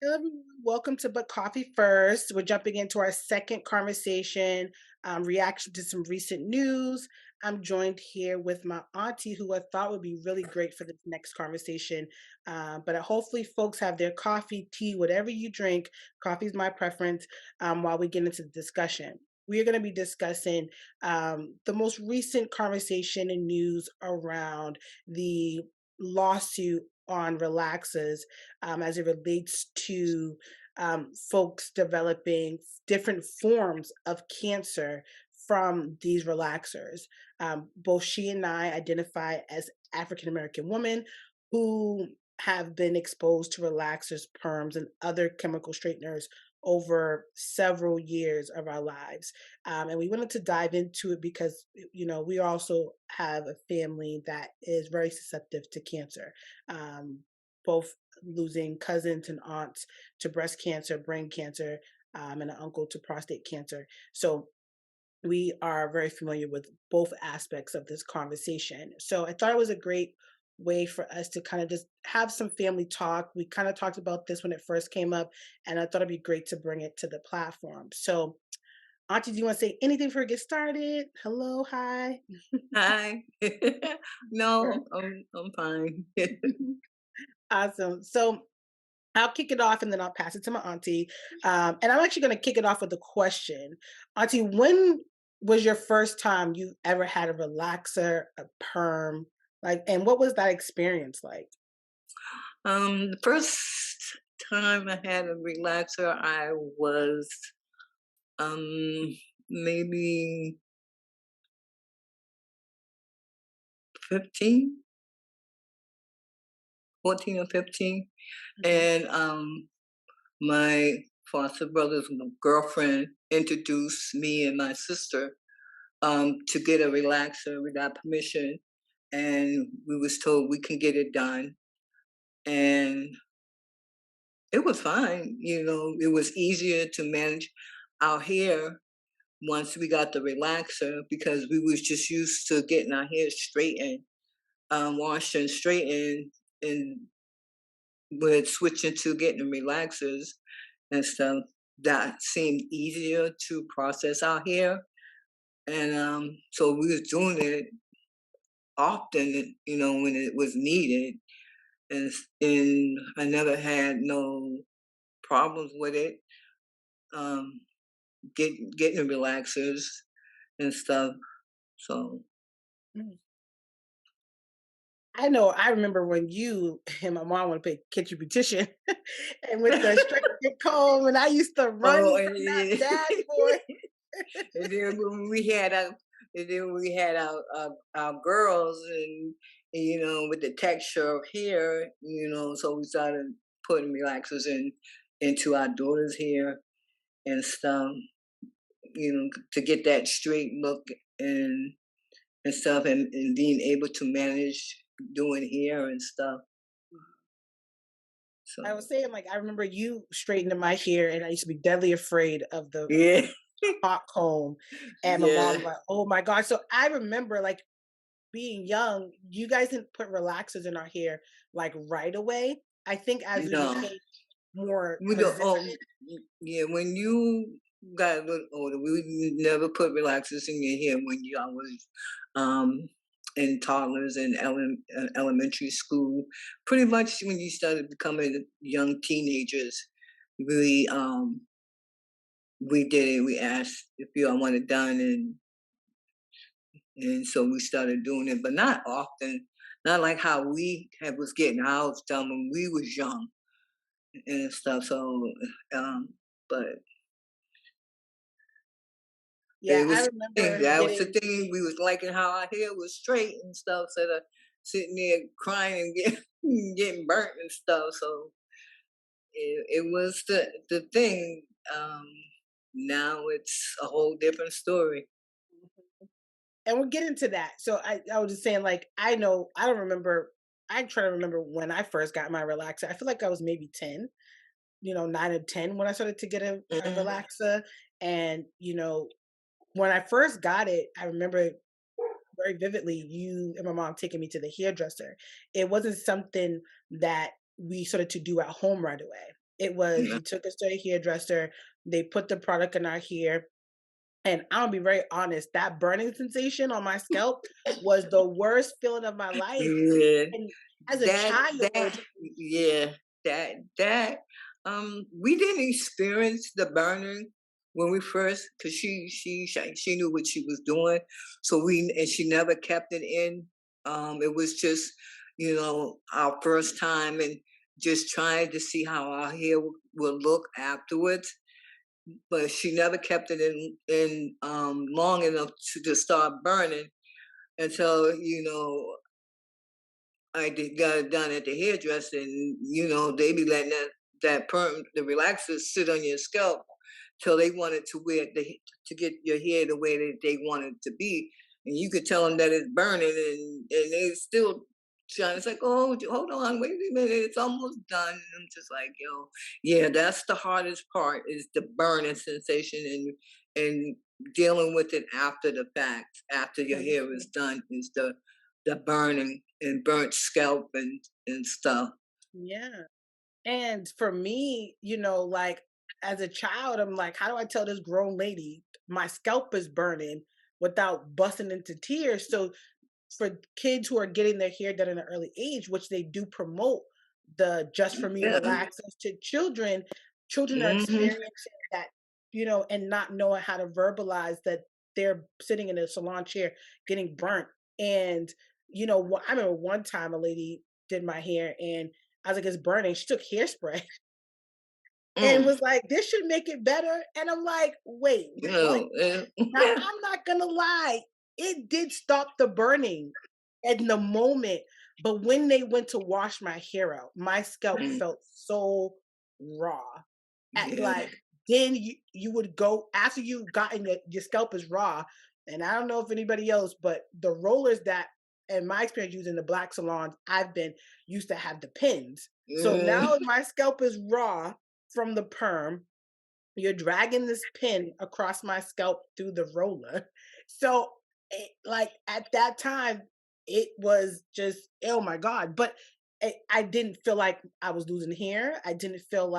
Hello, everyone. Welcome to But Coffee First. We're jumping into our second conversation, reaction to some recent news. I'm joined here with my auntie, who I thought would be really great for this next conversation. But hopefully, folks have their coffee, tea, whatever you drink. Coffee is my preference. While we get into the discussion, we are going to be discussing the most recent conversation and news around the lawsuit on relaxers as it relates to folks developing different forms of cancer from these relaxers. Both she and I identify as African American women who have been exposed to relaxers, perms, and other chemical straighteners over several years of our lives. And we wanted to dive into it because, we also have a family that is very susceptible to cancer. Um, both losing cousins and aunts to breast cancer, brain cancer, and an uncle to prostate cancer. So we are very familiar with both aspects of this conversation. So I thought it was a great way for us to kind of just have some family talk. We kind of talked about this when it first came up, and I thought it'd be great to bring it to the platform. So, Auntie, do you want to say anything before we get started? Hello, hi. Hi. No, I'm fine. Awesome. So, I'll kick it off and then I'll pass it to my auntie. And I'm actually going to kick it off with a question. Auntie, when was your first time you ever had a relaxer, a perm? Like, and what was that experience like? The first time I had a relaxer, I was um maybe 15, 14 or 15. Mhm. And my foster brother's girlfriend introduced me and my sister to get a relaxer. We got permission and we was told we can get it done. And it was fine, it was easier to manage our hair once we got the relaxer because we was just used to getting our hair straightened, washed and straightened, and with switching to getting relaxers and stuff, that seemed easier to process our hair. And so we was doing it often, when it was needed. And I never had no problems with it. Um, getting relaxers and stuff. So Mm. I know. I remember when you and my mom would play Catch a Beautician, and with the straight comb, and I used to run oh, from that bad boy. and then when we had our girls and with the texture of hair, so we started putting relaxers into our daughter's hair and stuff, to get that straight look and and stuff and being able to manage doing hair and stuff. I So was saying, like, I remember you straightening my hair, and I used to be deadly afraid of the yeah, hot comb, and my mom was yeah, like, "Oh my god." So I remember, like, being young, you guys didn't put relaxers in our hair, like, right away. I think as we no. became more We don't. resistant. Yeah. When you got a little older, we never put relaxers in your hair when I was um, in toddlers and elementary school. Pretty much when you started becoming young teenagers, we we did it. We asked if you all want it done, and so we started doing it, but not often. Not like how we was getting ours done when we was young and stuff. So, um, but Yeah, it I was the thing. remember That was the getting. thing. We was liking how our hair was straight and stuff, instead of sitting there crying and getting burnt and stuff. So it was the thing. Now it's a whole different story. And we'll get into that. So I was just saying, like, I know I don't remember. I'm trying to remember when I first got my relaxer. I feel like I was maybe 10, 9 or 10 when I started to get a Mhm. relaxer. And, when I first got it, I remember very vividly you and my mom taking me to the hairdresser. It wasn't something that we started to do at home right away. It was No. he took us to a hairdresser, they put the product in our hair, and I'll be very honest, that burning sensation on my scalp was the worst feeling of my life. Yeah. And as a That child yeah, that we didn't experience the burning when we first, because she knew what she was doing, so we and she never kept it in. It was just, our first time, and just trying to see how our hair would look afterwards. But she never kept it in long enough to just start burning until, I did got it done at the hairdresser, and they be letting that perm, the relaxers, sit on your scalp till they want it to get your hair the way that they want it to be, and you could tell them that it's burning, and they still trying. It's like, oh, hold on, wait a minute, it's almost done. And I'm just like, yo, yeah, that's the hardest part, is the burning sensation, and dealing with it after the fact, after your hair is done, is the burning and burnt scalp and stuff. yeah. And for me, like as a child, I'm like, how do I tell this grown lady my scalp is burning without busting into tears? So for kids who are getting their hair done at an early age, which they do promote the just for me Yeah. relaxers to children, children are Hmm. experiencing that, and not knowing how to verbalize that they're sitting in a salon chair getting burnt. And, I remember one time a lady did my hair and I was like, it's burning. She took hairspray and Mm. was like, this should make it better. And I'm like, wait, what? Now, I'm not gonna lie, it did stop the burning in the moment, but when they went to wash my hair out, my scalp Mm. felt so raw. At Yeah. like, then you would go after you gotten your scalp is raw, and I don't know if anybody else, but the rollers that in my experience using the black salons I've been used to have the pins. So Mm. now my scalp is raw from the perm, you're dragging this pin across my scalp through the roller. So, like at that time, it was just oh my god. But I didn't feel like I was losing hair. I feel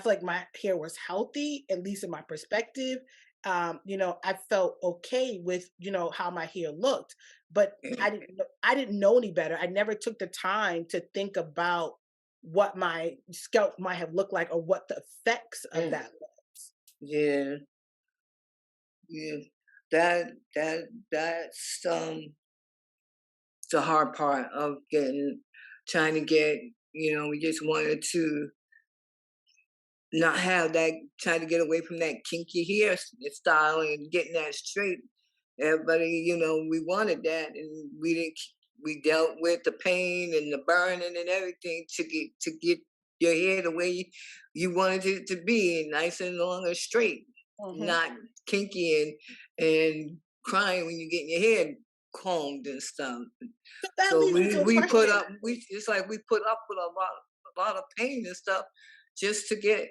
like my hair was healthy, at least in my perspective. I felt okay with how my hair looked, but Yeah. I didn't know any better. I never took the time to think about what my scalp might have looked like or what the effects of Mm. that was. Yeah. Yeah. That's the hard part of trying to get, we just wanted to not have that, trying to get away from that kinky style and getting that straight. Everybody, we wanted that, and we dealt with the pain and the burning and everything to get your hair the way you wanted it to be, nice and long and straight, Mhm. not kinky and crying when you're getting your hair combed and stuff. So that So leads me we to a we put question. up we it's like we put up with a lot of pain and stuff just to get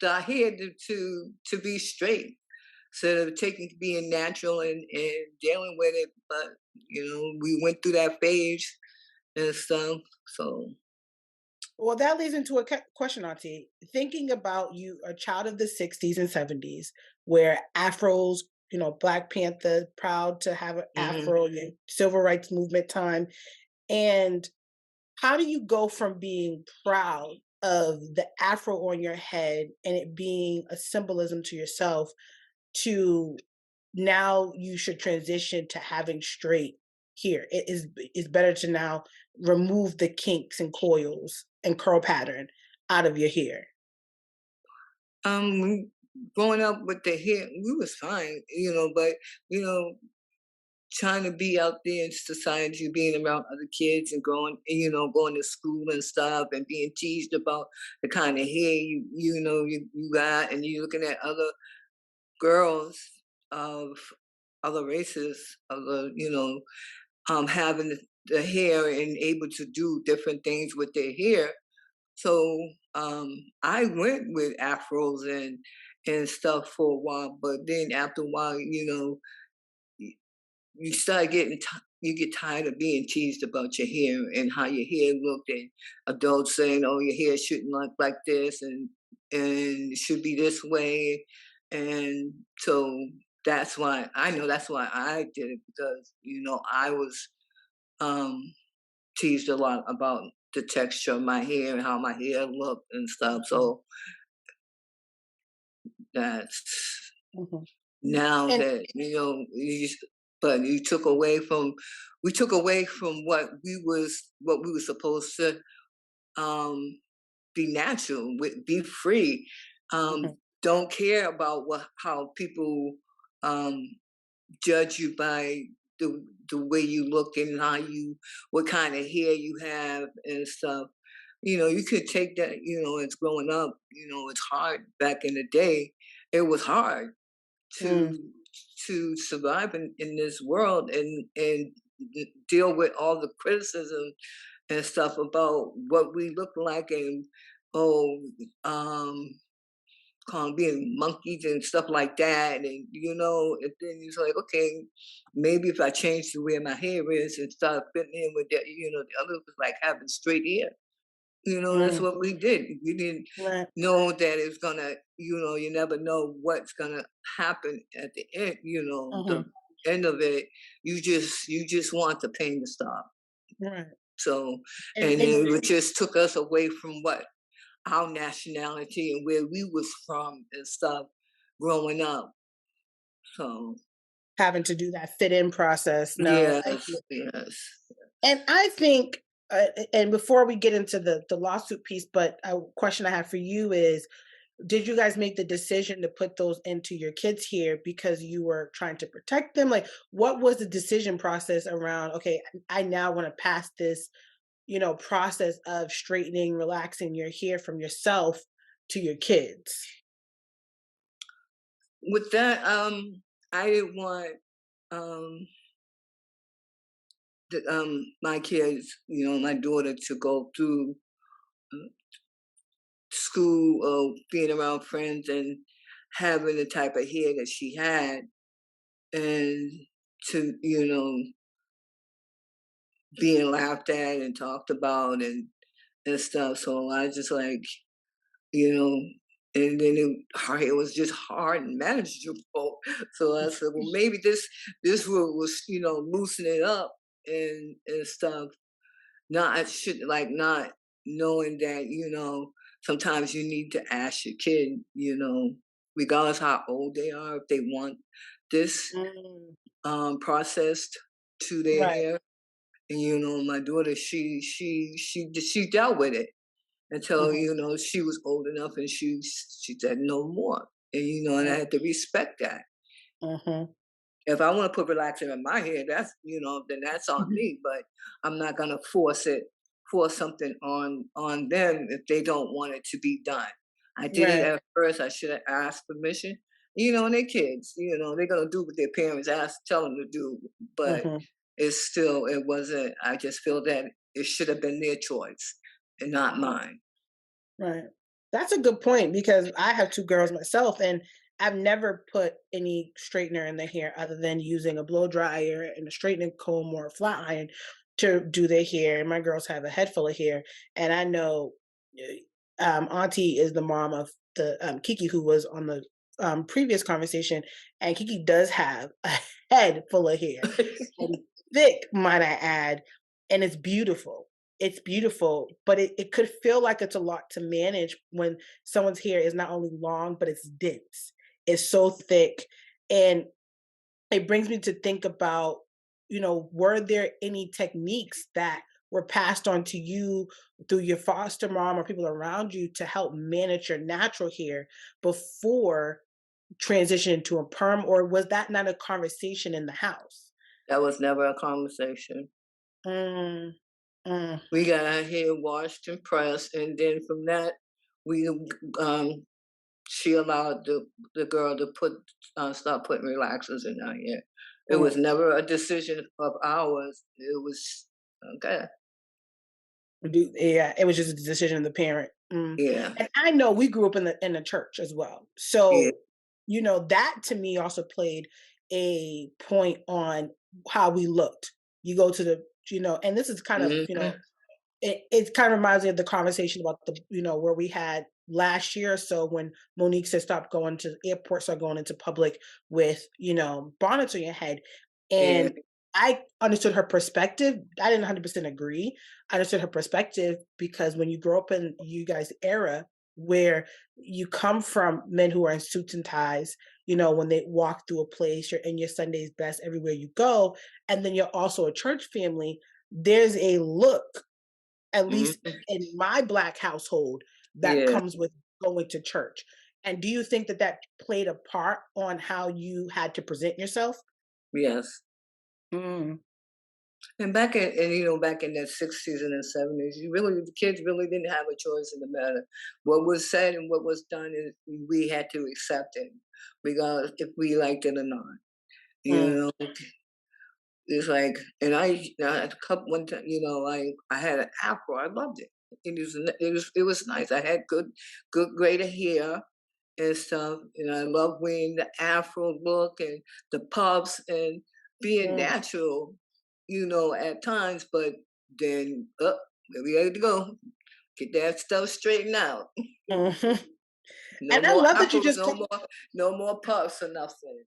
the hair to be straight, instead of taking being natural and dealing with it. But we went through that phase and stuff. So Well, that leads into a question, Auntie. Thinking about you, a child of the 60s and 70s, where afros, Black Panther, proud to have an mhm. afro, civil rights movement time. And how do you go from being proud of the afro on your head and it being a symbolism to yourself to now you should transition to having straight here. It's better to now remove the kinks and coils and curl pattern out of your hair. We, growing up with the hair, we was fine, but you know, trying to be out there in society, being around other kids and going to school and stuff, and being teased about the kind of hair you got, and you looking at other girls of other races, other having the hair and able to do different things with their hair. So I went with afros and stuff for a while, but then after a while, you start getting you get tired of being teased about your hair and how your hair looked, and adults saying, "Oh, your hair shouldn't look like this, and it should be this way." And so that's why I did it, because I was um, teased a lot about the texture of my hair and how my hair looked and stuff. Mhm, So that's mhm. now And that but we took away from what we were supposed to um be natural, be free, mhm, don't care about how people um judge you by the way you look and what kind of hair you have and stuff. You could take that. It's growing up. It's hard. Back in the day, it was hard mm, to survive in this world, and deal with all the criticism and stuff about what we look like, and oh um being monkeys and stuff like that. And then it's like, okay, maybe if I change the way my hair is and start fitting in with that. The other was like having straight hair. That's mm, what we did. We didn't right, know that it's gonna, you never know what's gonna happen at the end. The mhm, end of it. You just want the pain to stop. right. So, And and and it just took us away from what our nationality and where we was from and stuff growing up. So having to do that fit-in process, no, I yes, yes. and I think, and before we get into the lawsuit piece, but a question I have for you is, did you guys make the decision to put those into your kids here because you were trying to protect them? Like, what was the decision process around, okay, I now want to pass this, process of straightening, relaxing your hair from yourself to your kids? With that, I didn't want um my kids, my daughter, to go through uh, school or being around friends and having the type of hair that she had, and to being laughed at and talked about and stuff. So I just like, you know, and then her hair was just hard and manageable. So I said, well, maybe this will loosen it up and stuff. Not I should like not knowing that sometimes you need to ask your kid, regardless how old they are, if they want this Mm, processed to their right. hair. And my daughter, she dealt with it until Mhm, she was old enough, and she said no more. And and I mm, had to respect that. mhm, If I want to put relaxer in my hair, then that's on mhm. me. But I'm not gonna force something on them if they don't want it to be done. I did it Right. at first. I should have asked permission. And they're kids. They're gonna do what their parents tell them to do. But Mhm. it wasn't. I just feel that it should have been their choice and not mine. Right. That's a good point because I have 2 girls myself, and I've never put any straightener in their hair other than using a blow dryer and a straightening comb or a flat iron to do their hair. And my girls have a head full of hair, and I know, Auntie is the mom of the, Kiki who was on the, previous conversation, and Kiki does have a head full of hair, and thick, might I add, and it's beautiful. It's beautiful, but it could feel like it's a lot to manage when someone's hair is not only long, but it's dense. It's so thick. And it brings me to think about, were there any techniques that were passed on to you through your foster mom or people around you to help manage your natural hair before transitioning to a perm, or was that not a conversation in the house? That was never a conversation. Mm, mm, We got our hair washed and pressed, and then from that, we um, she allowed the girl to start putting relaxers in her hair. It was mm. never a decision of ours. It was okay. Yeah, it was just a decision of the parent. Mm. Yeah, And I know we grew up in the church as well. yeah, So, that to me also played a point on how we looked. you go to the, and this is kind of, Mhm. it kind of reminds me of the conversation about the, where we had last year or so when Monique said stop going to airports, start going into public with, bonnets on your head. Yeah. And I understood her perspective. I didn't 100% agree. I understood her perspective because when you grow up in you guys' era where you come from men who are in suits and ties, when they walk through a place, you're in your Sunday's best everywhere you go. And then you're also a church family. There's a look, at least Mhm. in my Black household, that Yeah. comes with going to church. And do you think that that played a part on how you had to present yourself? Yes. Mm, And back in the 60s and the 70s, the kids really didn't have a choice in the matter. What was said and what was done is we had to accept it, regardless if we liked it or not. mm, You know, it's like, and I had a couple one time, I had an afro. I loved it. It was nice. I had good gray hair and stuff, and I love wearing the afro look and the puffs and being mm, natural, at times. But then, we had to go get that stuff straightened out. mhm. No And I more love that you afros, just no more puffs or nothing.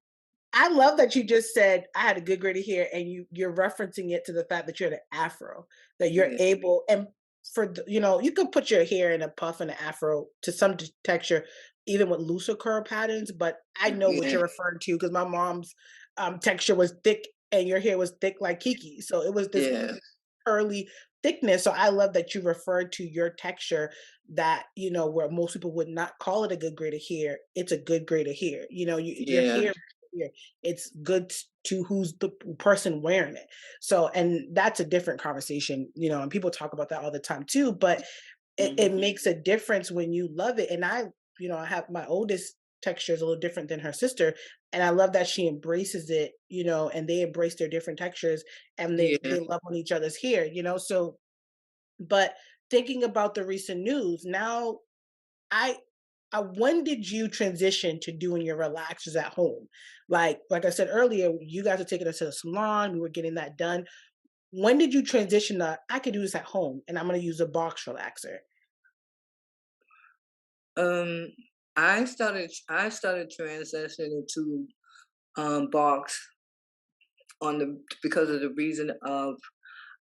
I love that you just said I had a good gritty hair, and you're referencing it to the fact that you're the afro, that you're Yeah, able, and you can put your hair in a puff and an afro to some texture, even with looser curl patterns. But I know what yeah, you're referring to because my mom's texture was thick, and your hair was thick like Kiki, so it was this yeah, curly thickness. So I love that you referred to your texture that, where most people would not call it a good grade of hair. It's a good grade of hair. Your yeah. hair, it's good to who's the person wearing it. So, and that's a different conversation, and people talk about that all the time too, but it Mhm. makes a difference when you love it. And I have my oldest texture is a little different than her sister. And I love that she embraces it, and they embrace their different textures and Yeah. they love on each other's hair, so, but thinking about the recent news now, I when did you transition to doing your relaxers at home? Like I said earlier, you guys are taking us to the salon, we were getting that done. When did you transition to I could do this at home and I'm gonna use a box relaxer? Um, I started transitioning to box on the because of the reason of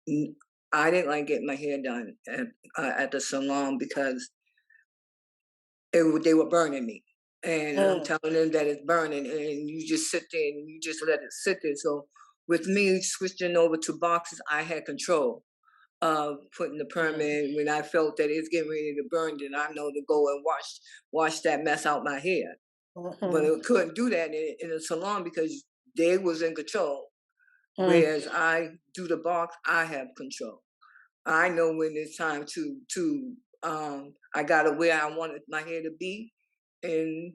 n- I didn't like getting my hair done at the salon because they were burning me, and I'm Mm, telling them that it's burning, and you just sit there and you just let it sit there. So with me switching over to boxes, I had control of putting the perm mm, in when I felt that it's getting ready to burn. Then I know to go and wash that mess out my hair. But mhm, I couldn't do that in a salon because they was in control. mm, Whereas I do the box, I have control. I know when it's time to I got to where I wanted my hair to be, and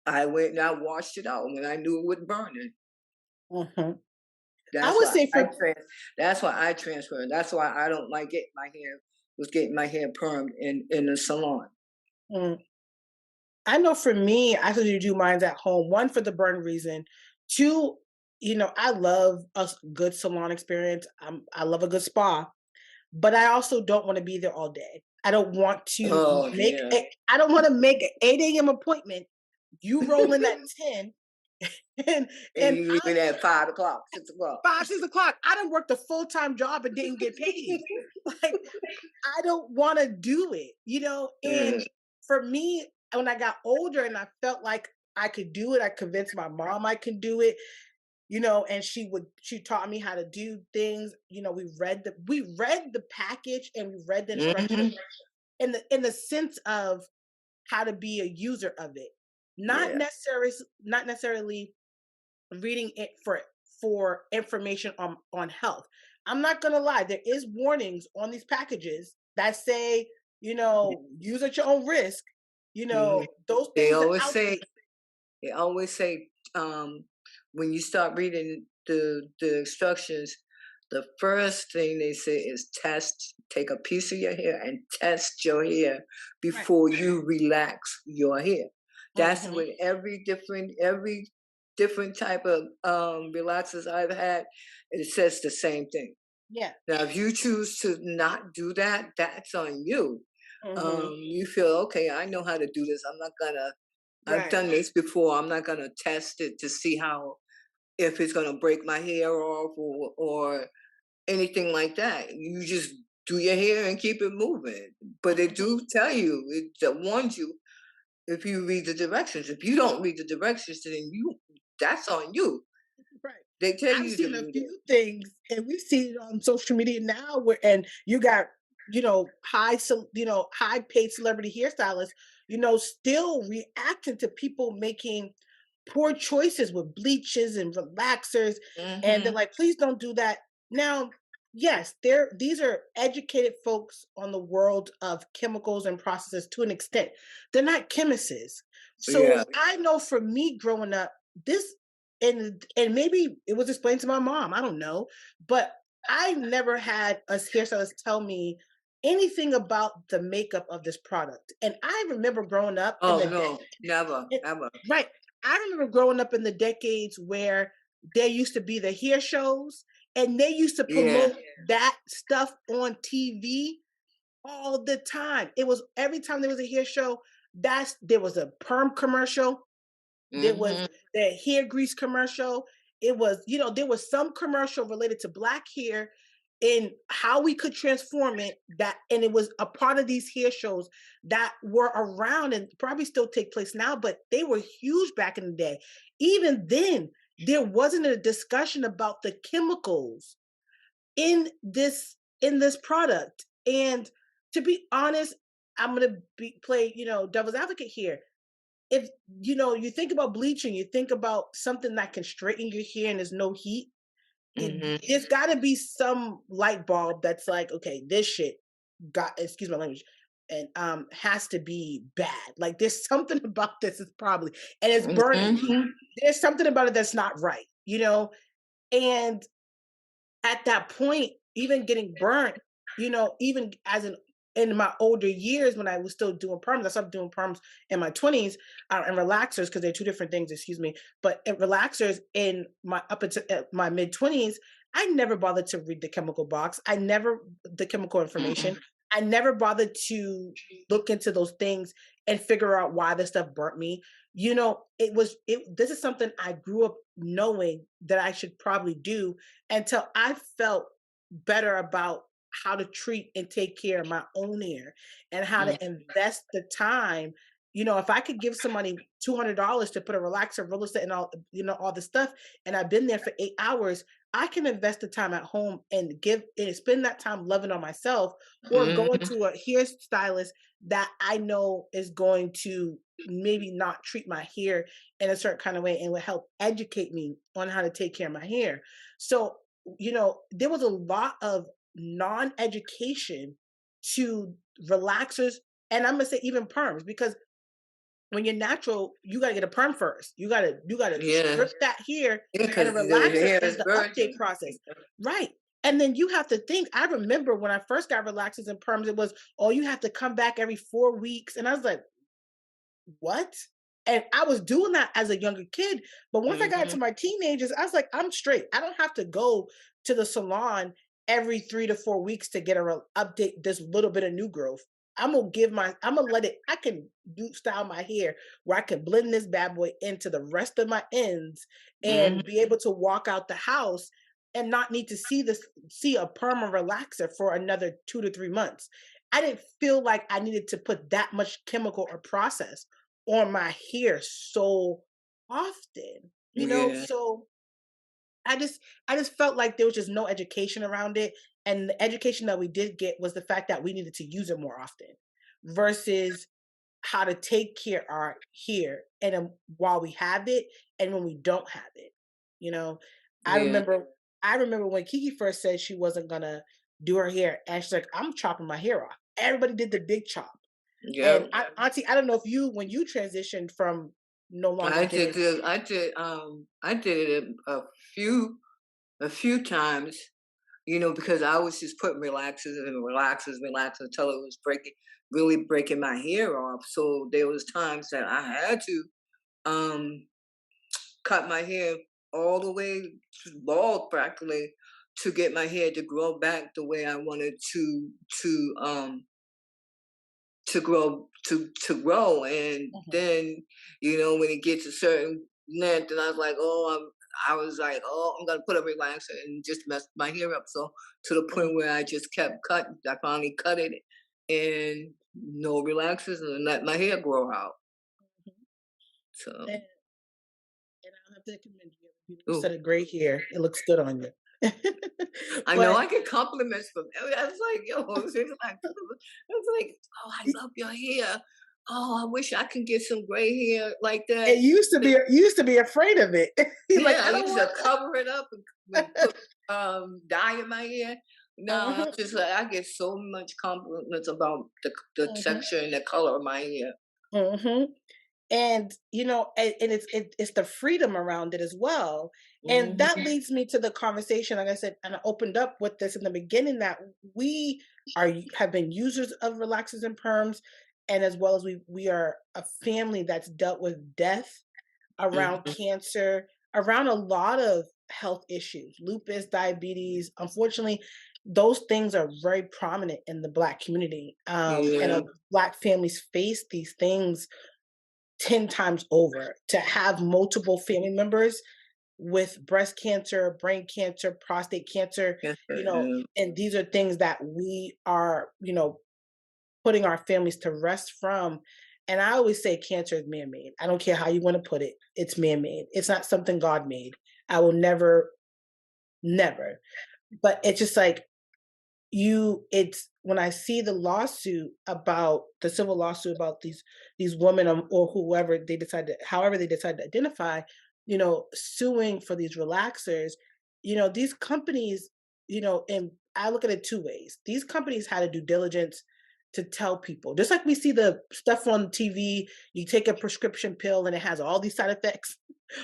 I went and I washed it out when I knew it wasn't burning. mhm. I That's would why say I for trans. That's why I transferred. That's why I don't like getting my hair permed in the salon. mm, I know for me, I usually do mines at home. One, for the burn reason. Two, I love a good salon experience. I love a good spa. But I also don't wanna be there all day. I don't want to Oh make yeah, a I don't wanna make an 8 a.m. appointment, you roll in at 10, and and and you I leaving at 5 o'clock, 6 o'clock. 5, 6 o'clock. I done worked a full-time job and didn't get paid. Like, I don't wanna do it, Yeah. and for me, when I got older and I felt like I could do it, I convinced my mom I could do it, and she taught me how to do things. We read the package and we read the instructions Hmm. in the sense of how to be a user of it, not Yeah. necessarily reading it for information on health. I'm not gonna lie, there is warnings on these packages that say, use at your own risk. Hmm. Those They things are always out say there. they always say when you start reading the instructions, the first thing they say is test. Take a piece of your hair and test your hair Right. before you relax your hair. That's Hmm. what every different type of relaxers I've had, it says the same thing. Yeah. Now, if you choose to not do that, that's on you. Mhm. You feel okay. I know how to do this. I'm not gonna. I've Right. done this before. I'm not gonna test it to see how if it's gonna break my hair off or anything like that. You just do your hair and keep it moving. But it Mhm. do tell you, it warns you if you read the directions. If you don't read the directions, then that's on you. Right. They tell I've you to seen a do that. few things, and we see it on social media now where and you got, high paid celebrity hairstylists, still reacting to people making poor choices with bleaches and relaxers, and they're Hmm. like, "Please don't do that." Now, yes, these are educated folks on the world of chemicals and processes to an extent. They're not chemists. So Yeah. I know for me growing up, this and maybe it was explained to my mom, I don't know, but I never had a hairstylist tell me anything about the makeup of this product. And I remember growing up in Oh the no, never, it ever. right. I remember growing up in the decades where there used to be the hair shows, and they used to Yeah. promote that stuff on TV all the time. It was every time there was a hair show, there was a perm commercial, there was Hmm. the hair grease commercial. It was, there was some commercial related to black hair and how we could transform it, and it was a part of these hair shows that were around and probably still take place now, but they were huge back in the day. Even then, there wasn't a discussion about the chemicals in this product. And to be honest, I'm gonna play, devil's advocate here. If you think about bleaching, you think about something that can straighten your hair and there's no heat. Hmm. There's got to be some light bulb that's like, okay, this shit got, excuse my language, and has to be bad. Like there's something about this is probably, and it's burning me. Hmm. There's something about it that's not right, and at that point, even getting burnt, even as an in my older years when I was still doing perms, I stopped doing perms in my 20s, and relaxers because they're two different things, excuse me. But relaxers in my up into my mid 20s, I never bothered to read the chemical box. I never the chemical information. I never bothered to look into those things and figure out why this stuff burnt me. This is something I grew up knowing that I should probably do until I felt better about how to treat and take care of my own hair and how to invest the time. If I could give somebody $200 to put a relaxer, roller set, and all the stuff, and I've been there for 8 hours, I can invest the time at home and give and spend that time loving on myself, or going Hmm. to a hairstylist that I know is going to maybe not treat my hair in a certain kind of way and will help educate me on how to take care of my hair. So, there was a lot of non-education to relaxers, and I'm gonna say even perms, because when you're natural, you gotta get a perm first. You gotta Yeah. strip that hair, Yeah, and a because the relaxer hair is is the update virgin. process. Right. And then you have to think. I remember when I first got relaxers and perms, it was, oh, you have to come back every 4 weeks. And I was like, what? And I was doing that as a younger kid. But once I got Hmm. into my teenagers, I was like, I'm straight. I don't have to go to the salon every 3 to 4 weeks to get a update this little bit of new growth. I'm gonna let it, I can do style my hair where I can blend this bad boy into the rest of my ends Hmm. and be able to walk out the house and not need to see a perma relaxer for another 2 to 3 months. I didn't feel like I needed to put that much chemical or process on my hair so often, Yeah. so I just felt like there was just no education around it, and the education that we did get was the fact that we needed to use it more often versus how to take care of our hair, and while we have it and when we don't have it. You know, I Yeah. remember I remember when Kiki first said she wasn't gonna do her hair, and she's like, "I'm chopping my hair off." Everybody did the big chop, and Yep. Auntie, I don't know if when you transitioned from no longer I did getting. the I did it a few times, because I was just putting relaxers and relaxers until it was really breaking my hair off. So there was times that I had to um cut my hair all the way to bald practically to get my hair to grow back the way I wanted to to grow. And Mhm, then, when it gets a certain length, and I was like, I was like, oh, I'm gonna put a relaxer and just mess my hair up. So to the mhm, point where I just kept cutting. I finally cut it and no relaxers and let my hair grow out. mhm. So And I'll have to commend you. You have a beautiful ooh. set of gray hair. It looks good on you. I know But I get compliments from I was like, yo, it's like, oh, I it love your hair. Oh, I wish I could get some gray hair like it that. used to be afraid of it. He's like, Yeah, I "I don't used want to cover it up and put dye in my hair. Now I'm Mhm, just like I get so much compliments about the mhm, texture and the color of my hair. mhm. And, and it's the freedom around it as well. And that Mhm. leads me to the conversation, like I said, and I opened up with this in the beginning that we have been users of relaxers and perms, and as well as we are a family that's dealt with death around Mhm. cancer, around a lot of health issues, lupus, diabetes. Unfortunately, those things are very prominent in the Black community. And Yeah. Black families face these things 10 times over. To have multiple family members with breast cancer, brain cancer, prostate cancer, Yes, yeah. and these are things that we are, putting our families to rest from. And I always say cancer is man made. I don't care how you want to put it, it's man made. It's not something God made. I will never, never. But it's just like, it's when I see the lawsuit about the civil lawsuit about these women, or whoever they decide to however they decide to identify, suing for these relaxers. These companies, and I look at it two ways. These companies had a due diligence to tell people, just like we see the stuff on TV. You take a prescription pill and it has all these side effects.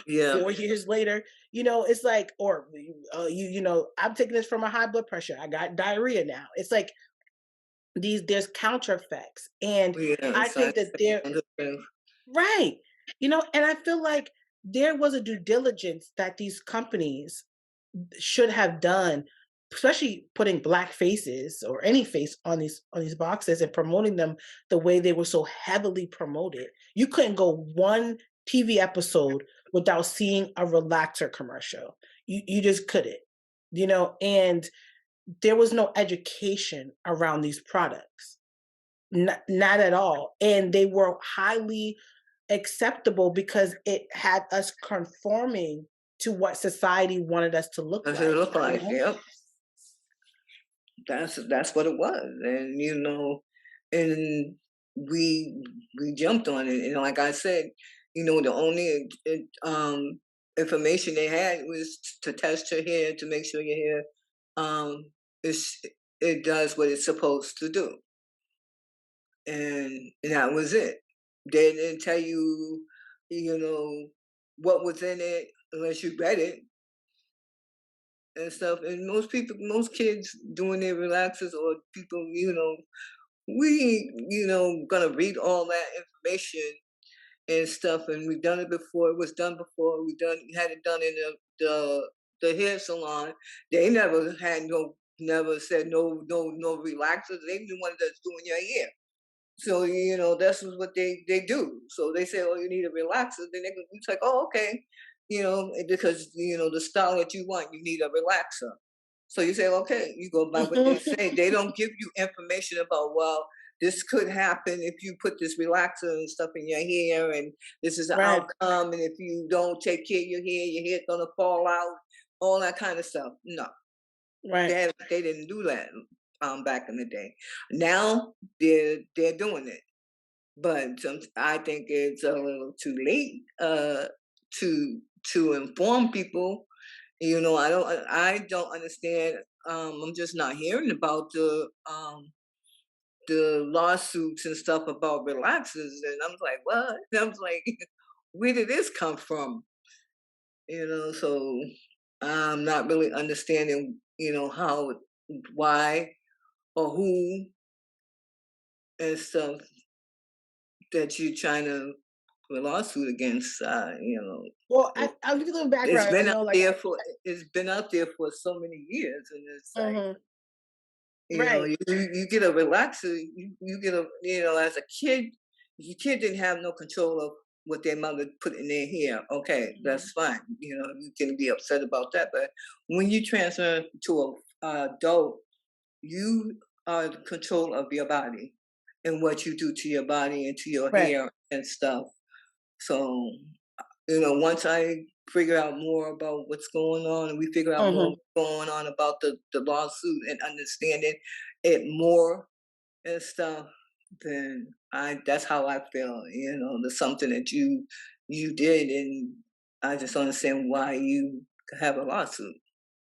Yeah. 4 years later, it's like, or I'm taking this for my high blood pressure. I got diarrhea now. It's like there's counter effects, and Yeah. I Side think that effects they're and other things. right. And I feel like there was a due diligence that these companies should have done, especially putting black faces or any face on these boxes and promoting them the way they were so heavily promoted. You couldn't go one TV episode without seeing a relaxer commercial. You just couldn't. And there was no education around these products. Not at all. And they were highly acceptable because it had us conforming to what society wanted us to look That's what it like, look like. Yep. That's what it was. And and we we jumped on it. And like I said, the only information they had was to test your hair to make sure your hair um is it does what it's supposed to do. And that was it. They didn't tell you, you know, what was in it unless you read it and stuff. And most kids doing their relaxes or people, we, gonna read all that information and stuff. And we've done it before. It was done before. We had it done in the hair salon. They never said no relaxers. They the one that's doing your hair. So that's what they do. So they say, "Oh, you need a relaxer." Then it's like, "Oh, okay," because the style that you want, you need a relaxer. So you say, "Okay," you go by what they say. They don't give you information about, well, this could happen if you put this relaxer and stuff in your hair, and this is the Right, outcome. And if you don't take care of your hair's gonna fall out. All that kind of stuff. No, right. they didn't do that back in the day. Now they're doing it, but I think it's a little too late to inform people. I don't understand. I'm just not hearing about the lawsuits and stuff about relaxers, and I'm like, what? And I'm like, where did this come from? So I'm not really understanding, how, why, or who and stuff that you're trying to a lawsuit against, Well, it, I'll give you a little it's background. I been out know, like, there for it's been out there for so many years, and it's like, mhm, right. you get a relaxer, you get a, as a kid, your kid didn't have no control of what their mother put in their hair. Okay, that's Mhm, fine. You can be upset about that, but when you transfer to a adult, you are in control of your body and what you do to your body and to your right. hair and stuff. So, once I figure out more about what's going on and we figure out more Mhm, what's going on about the lawsuit and understanding it more and stuff, then that's how I feel. There's something that you did, and I just understand why you have a lawsuit.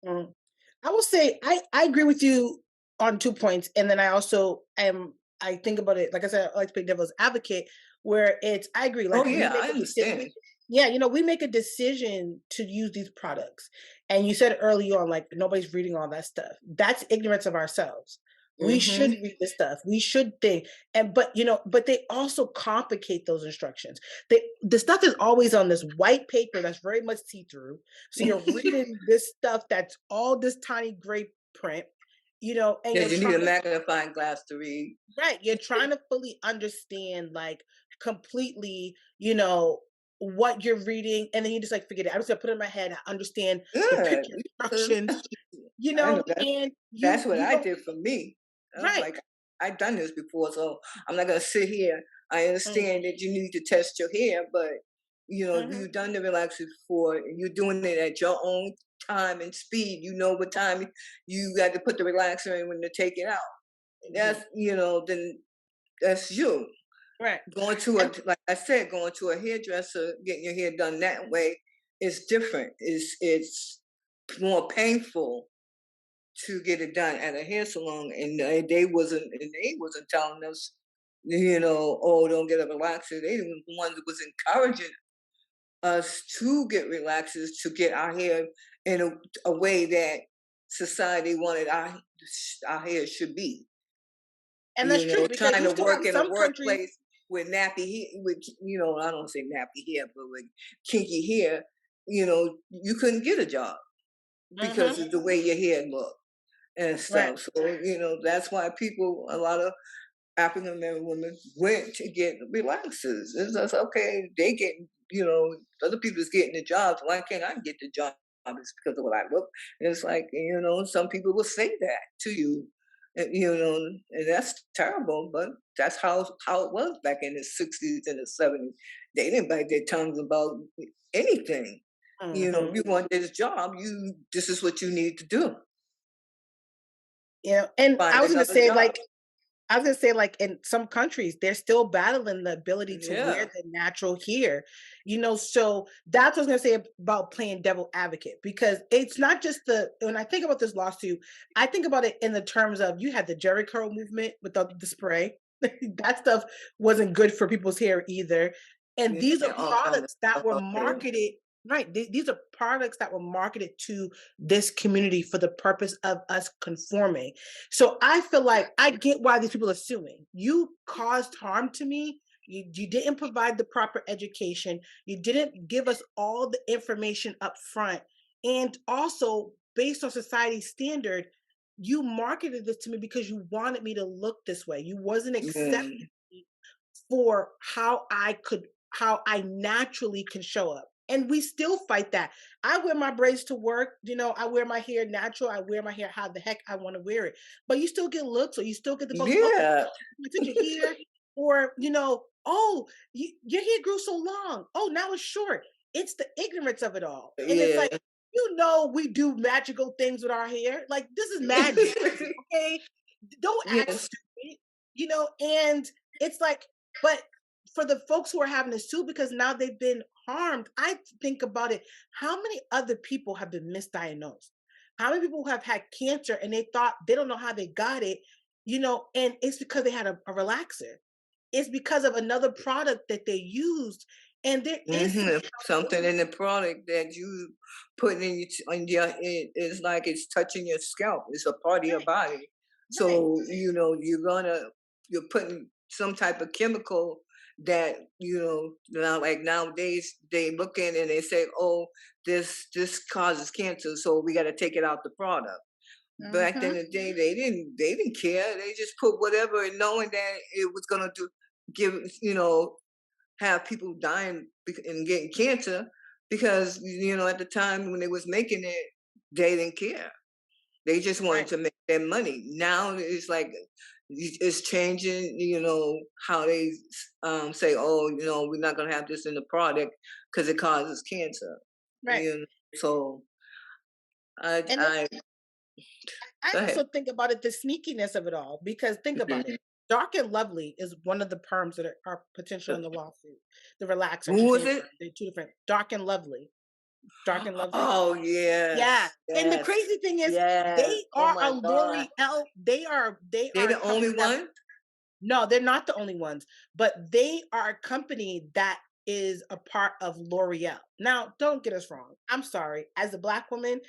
mhm. I will say I agree with you on 2 points, and then I think about it, like I said, I like to play devil's advocate, where it's I agree, Oh like, we yeah, make I a decision. understand. Yeah, we make a decision to use these products, and you said early on, like, nobody's reading all that stuff. That's ignorance of ourselves. We should Hmm. read this stuff. We should think, but they also complicate those instructions. The stuff is always on this white paper that's very much see-through, so you're reading this stuff that's all this tiny gray print, and Yeah, you're you need trying a to magnifying glass to read. right, you're trying to fully understand, like, completely, what you're reading, and then you just like forget it. I'm just gonna put it in my head. I understand the Good. picture instructions, I know and that's you what you I don't did for me. I was right. like, I've done this before, so I'm not gonna sit here. I understand Mhm, that you need to test your hair, but mhm, you've done the relaxers before, and you're doing it at your own time and speed. You know what time you got to put the relaxer in when to take it out. mhm, That's then that's you. right, Going to and like I said, going to a hairdresser, getting your hair done that way is different. It's more painful to get it done at a hair salon, and they wasn't telling us, oh, don't get a relaxer. They were the ones that was encouraging us to get relaxers to get our hair in a way that society wanted our hair should be. that's true because Trying you to still work have in a some countries. workplace with with I don't say nappy hair, but with kinky hair, you couldn't get a job because Mhm, of the way your hair looked and right. stuff. So, that's why a lot of African American women went to get relaxers. It's just okay, they getting, other people's getting the jobs. Why can't I get the job? It's because of what I look. And it's like, some people will say that to you. And that's terrible, but that's how it was back in the 60s and the 70s. They didn't bite their tongues about anything. If Mhm. you want this job, this is what you need to do. And Find another job. I was gonna say, like, in some countries, they're still battling the ability to wear Yeah. the natural hair, so that's what I was gonna say about playing devil advocate, because it's not just when I think about this lawsuit, I think about it in the terms of you had the Jerry curl movement with the spray. That stuff wasn't good for people's hair either. And these are Yeah, all kind of products that stuff were out there. marketed, right? These are products that were marketed to this community for the purpose of us conforming. So I feel like I get why these people are suing. You caused harm to me. You didn't provide the proper education. You didn't give us all the information up front. And also, based on society standard, you marketed this to me because you wanted me to look this way. You wasn't Yeah. accepting me for how I naturally can show up. And we still fight that. I wear my braids to work, I wear my hair natural, I wear my hair how the heck I want to wear it. But you still get looks, or you still get the buzz, oh, Yeah. you took your hair, or oh, your hair grew so long. Oh, now it's short. It's the ignorance of it all. And it's like, Yeah. we do magical things with our hair. Like, this is magic. Okay. Don't act Yes. stupid, and it's like, but for the folks who are having to sue because now they've been harmed, I think about it. How many other people have been misdiagnosed? How many people have had cancer and they don't know how they got it, and it's because they had a relaxer. It's because of another product that they used. And there is some Something in accountability. the product that you put it's like it's touching your scalp. It's a part of your Right, body. right. So, you're putting some type of chemical that, now, like nowadays they look in and they say, oh, this causes cancer, so we got to take it out the product. Back in Mhm. the day, they didn't care. They just put whatever, knowing that it was gonna give, have people dying and getting cancer, because at the time when they was making it, they didn't care. They just wanted Right, to make their money. Now it's like it's changing. How they say, oh, we're not gonna have this in the product because it causes cancer. right. So I And then I I go ahead. also think about it, the sneakiness of it all, because think about it. Mhm. Dark and Lovely is one of the perms that are potential in the lawsuit. The relaxer, Who two was same it? perm. They're two different. Dark and Lovely. Dark and Lovely. Oh Yeah. yes, And the yes, crazy thing is yes. they Oh are my a God. L'Oreal. They They are a the only company that one? no, they're not the only ones, but they are a company that is a part of L'Oreal. Now, don't get us wrong. I'm sorry. As a black woman,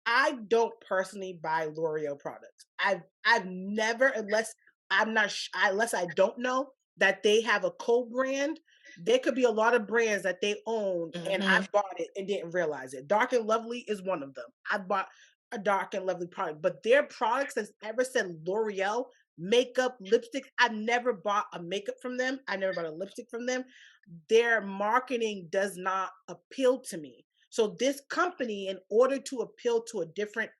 I don't personally buy L'Oreal products. I've never, unless unless I don't know that they have a co-brand. There could be a lot of brands that they own, and I Mhm. bought it and didn't realize it. Dark and Lovely is one of them. I bought a Dark and Lovely product, but their products that's ever said L'Oreal makeup, lipsticks. I never bought a makeup from them. I never bought a lipstick from them. Their marketing does not appeal to me. So this company, in order to appeal to a different,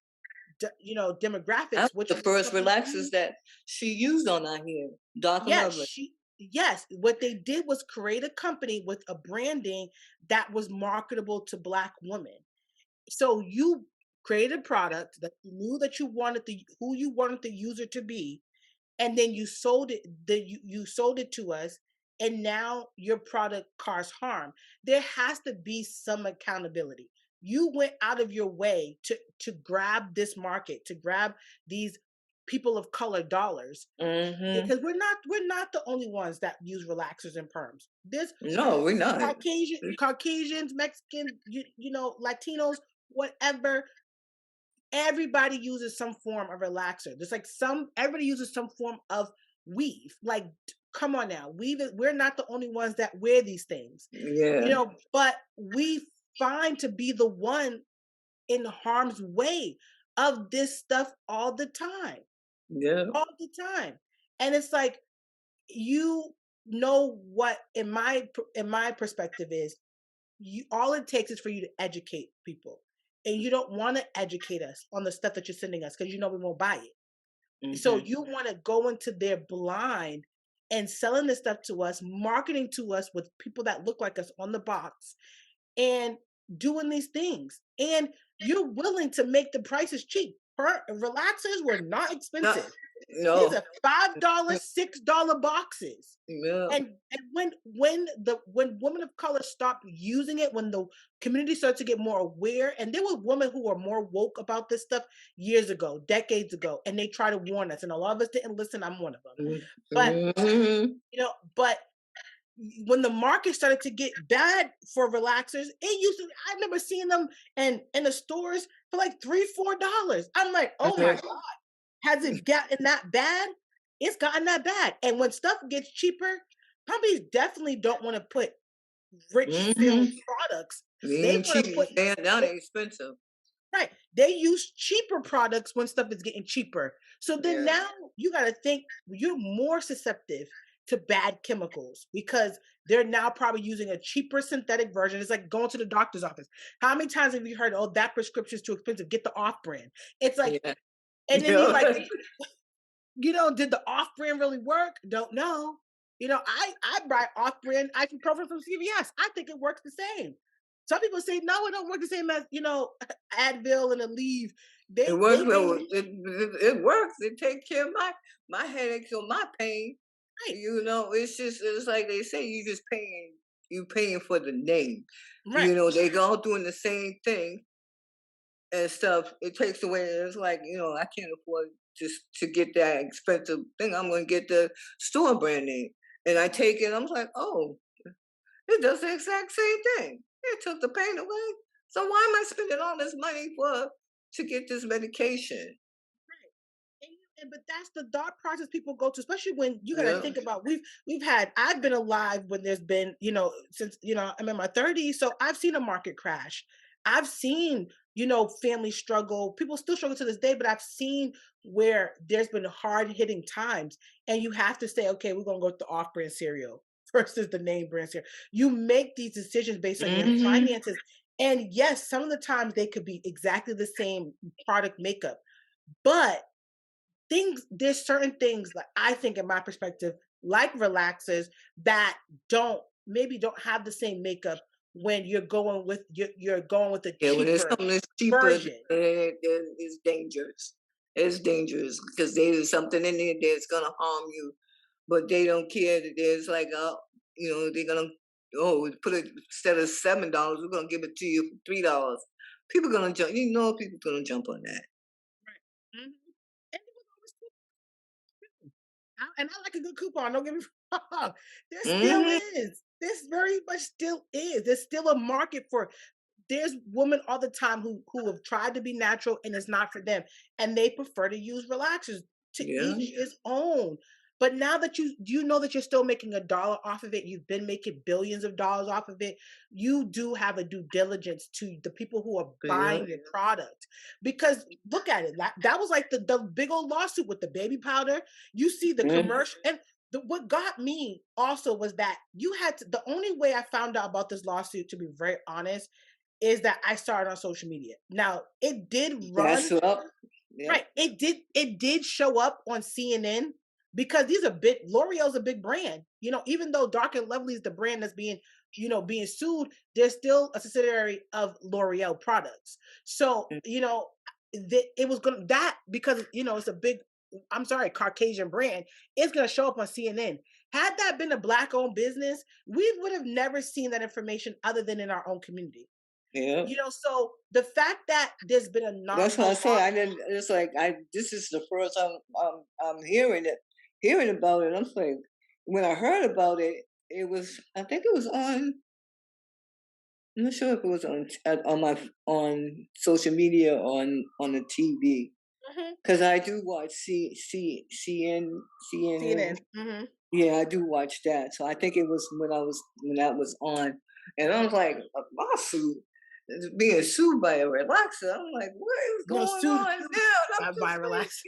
That demographics, was which the this first company relaxers used, that she used on our hair. Dark and yes, Lovely. yes, what they did was create a company with a branding that was marketable to black women. So you created a product that you knew that you wanted who you wanted the user to be, and then you sold it to us, and now your product causes harm. There has to be some accountability. You went out of your way to grab this market, to grab these people of color dollars, Mhm. because we're not the only ones that use relaxers and perms. There's No, we're not. Caucasians, Mexicans, Latinos, whatever. Everybody uses some form of relaxer. There's like everybody uses some form of weave. Like, come on now, we're not the only ones that wear these things, Yeah, but we find to be the one in harm's way of this stuff yeah. all the time. And it's like, you know what, in my perspective is, all it takes is for you to educate people, and you don't want to educate us on the stuff that you're sending us because we won't buy it. So Mhm. you want to go into their blind and selling this stuff to us, marketing to us with people that look like us on the box, and doing these things, and you're willing to make the prices cheap. Relaxers were not No, expensive. These no. are $5, $6 boxes. Yeah. And when women of color stopped using it, when the community started to get more aware, and there were women who were more woke about this stuff years ago, decades ago, and they try to warn us, and a lot of us didn't listen. I'm one of them. But Mhm. but when the market started to get bad for relaxers, I remember seeing them in the stores for like $3, $4. I'm like, oh my, has it gotten that bad? It's gotten that bad. And when stuff gets cheaper, companies definitely don't want to put rich feeling Mhm. products. They They ain't want cheap. to put Now they, they expensive. right. They use cheaper products when stuff is getting cheaper. So then Yeah. now you got to think you're more susceptible to bad chemicals because they're now probably using a cheaper synthetic version. It's like going to the doctor's office. How many times have you heard, "Oh, that prescription's too expensive. Get the off brand." It's like, Yeah. and then you're Yeah. like, did the off brand really work? Don't know. I buy off brand ibuprofen from CVS. I think it works the same. Some people say no, it don't work the same as Advil and Aleve. It They works may well. It works. It takes care of my headaches or my pain. right, It's like they say, you paying for the name. right, They all doing the same thing and stuff. It takes away. It's like, I can't afford to get that expensive thing. I'm going to get the store brand name, and I take it. I'm like, oh, it does the exact same thing. It took the pain away. So why am I spending all this money to get this medication? right. but that's the thought process people go to, especially when you got to Yeah. think about we've had I've been alive when there's been since I'm in my 30s, so I've seen a market crash. I've seen family struggle. People still struggle to this day, but I've seen where there's been hard hitting times, and you have to say, okay, we're gonna go with the off brand cereal versus the name brand cereal. You make these decisions based on your Mhm. finances, and yes, some of the times they could be exactly the same product makeup, but there's certain things that I think in my perspective, like relaxers, that don't have the same makeup when you're going with a Yeah, when it's cheaper something that's cheaper, version. it's dangerous. It's dangerous because there's something in there that's gonna harm you, but they don't care that there's like they're gonna put it instead of $7, we're gonna give it to you for $3. People gonna jump. People gonna jump on that. Right. Mhm. And it was always and I like a good coupon, don't get me wrong. There still Hmm. is. This very much still is. There's still a market for there's women all the time who have tried to be natural and it's not for them. And they prefer to use relaxers, to Yeah, each his own. But now that you know that you're still making a dollar off of it, you've been making billions of dollars off of it, you do have a due diligence to the people who are yeah. buying your product. Because look at it, that was like the big old lawsuit with the baby powder. You see the Mm. commercial, and what got me also was that the only way I found out about this lawsuit, to be very honest, is that I saw it on social media. Now, it did That's run, up. Yep. right. It did show up on CNN because these are big L'Oreal's a big brand. Even though Dark and Lovely is the brand that's being sued, there's still a subsidiary of L'Oreal products. So, it was gonna that because it's a big, I'm sorry, Caucasian brand, it's gonna show up on CNN. Had that been a black owned business, we would have never seen that information other than in our own community. Yep. So the fact that there's been That's a what I law. say. I didn't. It's like I. This is the first I'm hearing about it. I'm like, when I heard about it, it was. I think it was on. I'm not sure if it was on social media or on the TV Mhm. because I do watch CNN. CNN. Mhm. Yeah, I do watch that. So I think it was when that was on, and I was like, a lawsuit, being sued by a relaxer. I'm like, what is No, going sued on now? And I'm by just buy like, relax.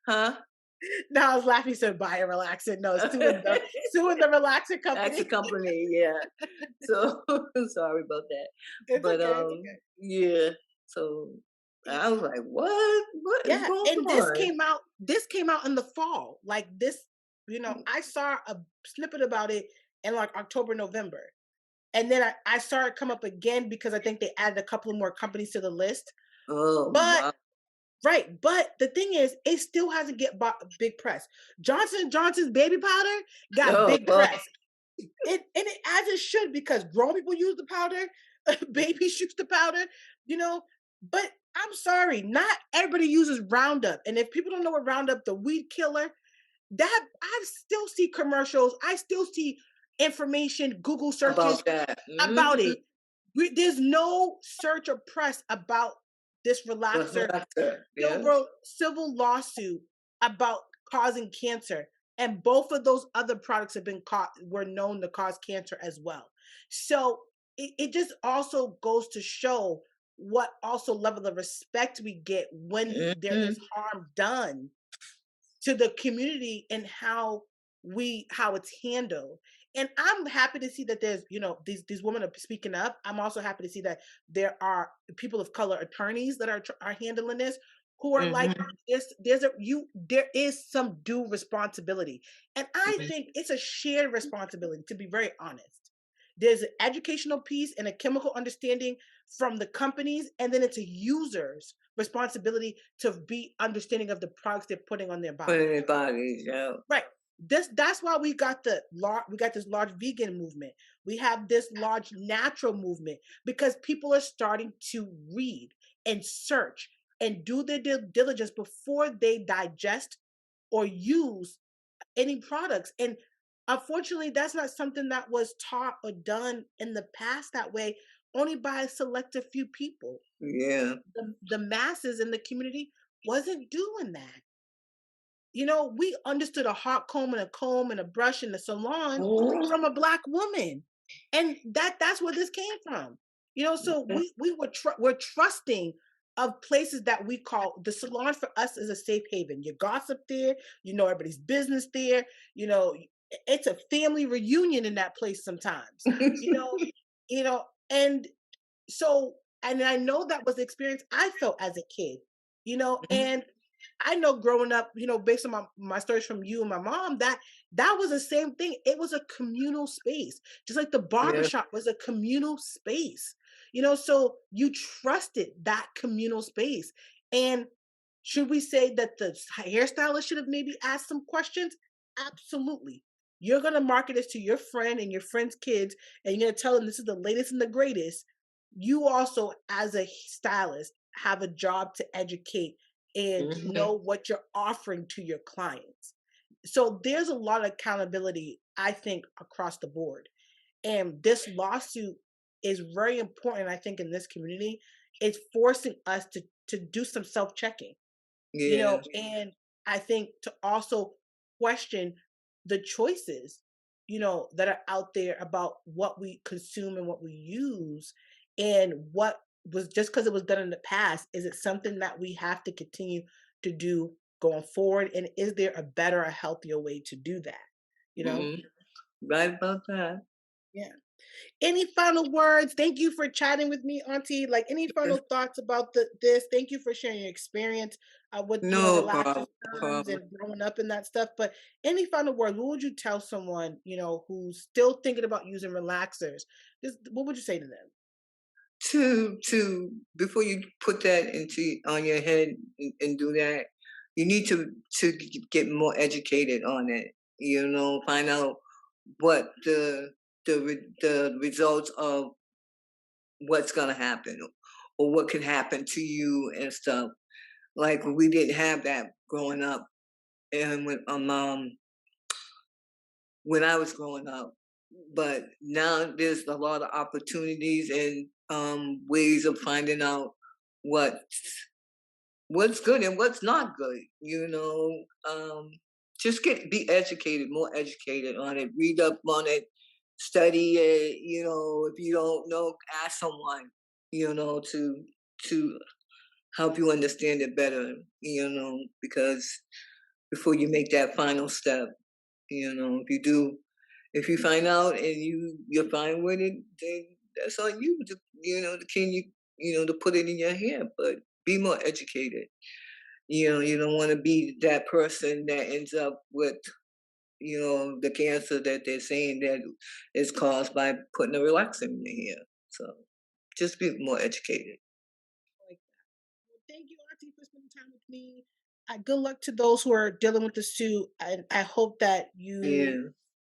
huh? No, I was laughing. Said buy a relaxer. No, suing the relaxer That's a company. company, yeah. So sorry about that, It's but okay. It's okay. yeah. So I was like, what? What is Yeah, going and this on? came out. This came out in the fall. Like this, I saw a snippet about it in like October, November, and then I saw it come up again because I think they added a couple of more companies to the list. Oh But wow! right, but the thing is, it still hasn't get big press. Johnson Johnson's baby powder got Oh, big press. It as it should because grown people use the powder, babies use the powder, you know. But I'm sorry, not everybody uses Roundup. And if people don't know what Roundup, the weed killer, that I still see commercials, I still see information, Google searches about that. about Mhm. it. There's no search or press about this relaxer Yeah. civil lawsuit about causing cancer. And both of those other products were known to cause cancer as well. So it just also goes to show what also level of respect we get when there is Mhm. harm done to the community and how it's handled. And I'm happy to see that there's these women are speaking up. I'm also happy to see that there are people of color attorneys that are handling this, who are like, Mhm. there is some due responsibility, and I Mhm. think it's a shared responsibility, to be very honest. There's an educational piece and a chemical understanding from the companies, and then it's a user's responsibility to be understanding of the products they're putting on their Put in body. their bodies, yeah. Right. That's why we got this large vegan movement. We have this large natural movement because people are starting to read and search and do their due diligence before they digest or use any products. And unfortunately, that's not something that was taught or done in the past that way, only by a selective few people. Yeah. The masses in the community wasn't doing that. We understood a hot comb and a brush in the salon Mhm. from a black woman. And that's where this came from. So we're trusting of places that we call the salon. For us is a safe haven. You gossip there, everybody's business there, you know, it's a family reunion in that place sometimes. You know, and so, and I know that was the experience I felt as a kid, and I know growing up, based on my stories from you and my mom, that was the same thing. It was a communal space, just like the Yeah. barbershop was a communal space. So you trusted that communal space. And should we say that the hairstylist should have maybe asked some questions? Absolutely. You're gonna market this to your friend and your friend's kids, and you're gonna tell them this is the latest and the greatest. You also, as a stylist, have a job to educate and Mhm. know what you're offering to your clients. So there's a lot of accountability, I think, across the board. And this lawsuit is very important, I think, in this community. It's forcing us to do some self-checking, Yeah. and I think to also question the choices, that are out there about what we consume and what we use, and what was just because it was done in the past, is it something that we have to continue to do going forward? And is there a better, a healthier way to do that? You know? Mhm. Right about that. Yeah. Any final words? Thank you for chatting with me, Auntie. Like, any final thoughts about this? Thank you for sharing your experience with No relaxing problem. terms and growing up and that stuff. But any final words? What would you tell someone who's still thinking about using relaxers? Just what would you say to them? To before you put that into on your head and do that, you need to get more educated on it. Find out what the results of what's gonna happen, or what could happen to you and stuff. Like we didn't have that growing up, and when I was growing up. But now there's a lot of opportunities and ways of finding out what what's good and what's not good. Just be educated, more educated on it. Read up on it, study it. If you don't know, ask someone. To help you understand it better. Because before you make that final step, if you find out and you're fine with it, then that's on you. To can to put it in your hair, but be more educated. You don't want to be that person that ends up with the cancer that they're saying that is caused by putting a relaxant in your hair. So just be more educated. Like, well, thank you, Auntie, for spending time with me. Good luck to those who are dealing with the suit. I hope that Yeah,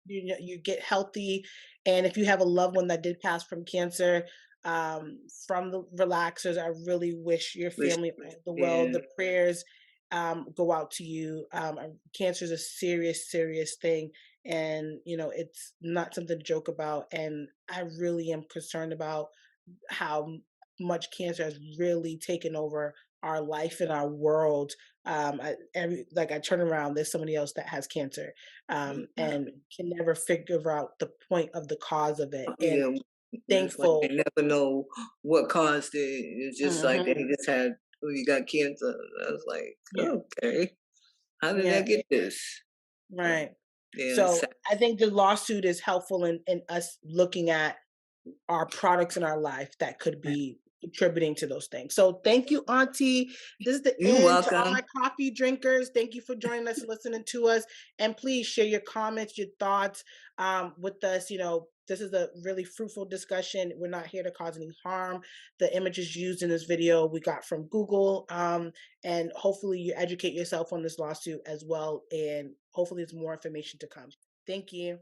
you get healthy, and if you have a loved one that did pass from cancer, from the relaxers, I really wish your wish, family all the well. yeah, The prayers go out to you. Cancer is a serious, serious thing, and it's not something to joke about. And I really am concerned about how much cancer has really taken over our life and our world. Like I turn around, there's somebody else that has cancer, yeah, and can never figure out the point of the cause of it. And yeah. It's like they thankful. never know what caused it. It's just like they Mhm. just had, oh, you got cancer. I was like, Yeah, okay, how did I yeah, get this? Uh, right. yeah, it's So sad. I think the lawsuit is helpful in us looking at our products in our life that could be contributing to those things. So thank you, Auntie. This is the You're end to all my welcome. coffee drinkers. Thank you for joining us and listening to us. And please share your comments, your thoughts with us. This is a really fruitful discussion. We're not here to cause any harm. The images used in this video we got from Google. And hopefully you educate yourself on this lawsuit as well. And hopefully there's more information to come. Thank you.